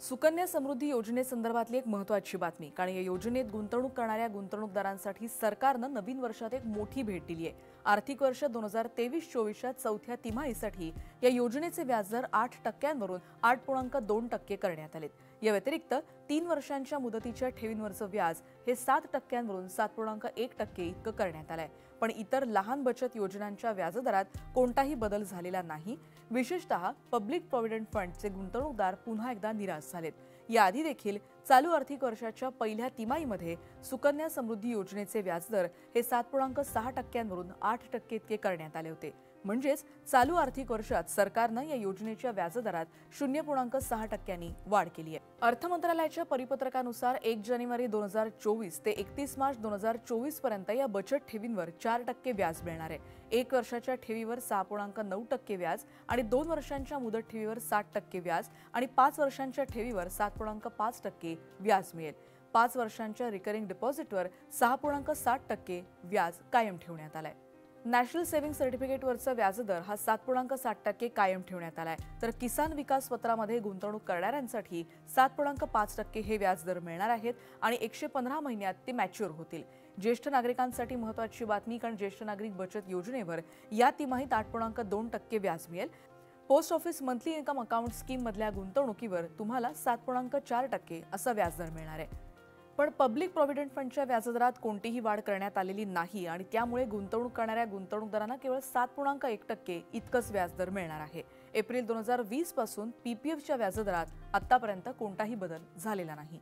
सुकन्या समृद्धी योजनेसंदर्भातली एक महत्त्वाची बातमी, कारण या योजनेत गुंतवणूक करणाऱ्या गुंतवणूकदारांसाठी सरकारनं नवीन वर्षात एक मोठी भेट दिली आहे। आर्थिक वर्ष 2023-24च्या चौथ्या तिमाहीसाठी या योजनेचे व्याजदर 8% 8.2% करण्यात आलेत। या व्यतिरिक्त 3 वर्षांच्या मुदतीच्या ठेवींवरचं व्याज हे 7% 7.1% इतकं करण्यात आलंय। पण इतर लहान बचत योजनांच्या व्याजदरात कोणताही बदल झालेला नाही। विशेषतः पब्लिक प्रॉव्हिडंट फंडचे गुंतवणूकदार पुन्हा एकदा निराश झालेत। याआधी देखील चालू आर्थिक वर्षाच्या पहिल्या तिमाहीमध्ये सुकन्या समृद्धी योजनेचे व्याजदर हे 7.6% 8% इतके करण्यात आले होते। म्हणजेच चालू आर्थिक वर्षात सरकारनं या योजनेच्या व्याजदरात 0.6% वाढ केली आहे। अर्थ मंत्रालयाच्या परिपत्रकानुसार 1 जानेवारी 2024 ते 31 मार्च 2024 पर्यंत या बचत ठेवींवर 4% व्याज मिळणार आहे। 1 वर्षाच्या ठेवीवर 6.9% व्याज आणि 2 वर्षांच्या मुदत ठेवीवर 7% व्याज आणि 5 वर्षांच्या ठेवीवर 7.5% व्याज मिळेल। 5 वर्षांच्या रिकरिंग डिपॉझिटवर 6.7% व्याज कायम ठेवण्यात आलाय। नॅशनल सेव्हिंग सर्टिफिकेटवरचा व्याजदर हा 7.7% कायम ठेवण्यात आलाय, तर किसान विकास पत्रामध्ये गुंतवणूक करणाऱ्यांसाठी 7.5% हे व्याजदर मिळणार आहेत आणि 115 महिन्यात ते मॅच्युअर होतील। ज्येष्ठ नागरिकांसाठी महत्त्वाची बातमी, कारण ज्येष्ठ नागरिक बचत योजनेवर या तिमाहीत 8.2% व्याज मिळेल। Post office monthly income account scheme मधल्या गुंतवणुकीवर तुम्हाला 7.4% असा व्याजदर मिळणार आहे। पण पब्लिक प्रॉव्हिडंट फंडच्या व्याजदरात कोणतीही वाढ करण्यात आलेली नाही आणि त्यामुळे गुंतवणूक करणाऱ्या गुंतवणूकदारांना केवळ 7.1% इतकंच व्याजदर मिळणार आहे। एप्रिल 2020 पासून पीपीएफच्या व्याजदरात आतापर्यंत कोणताही बदल झालेला नाही।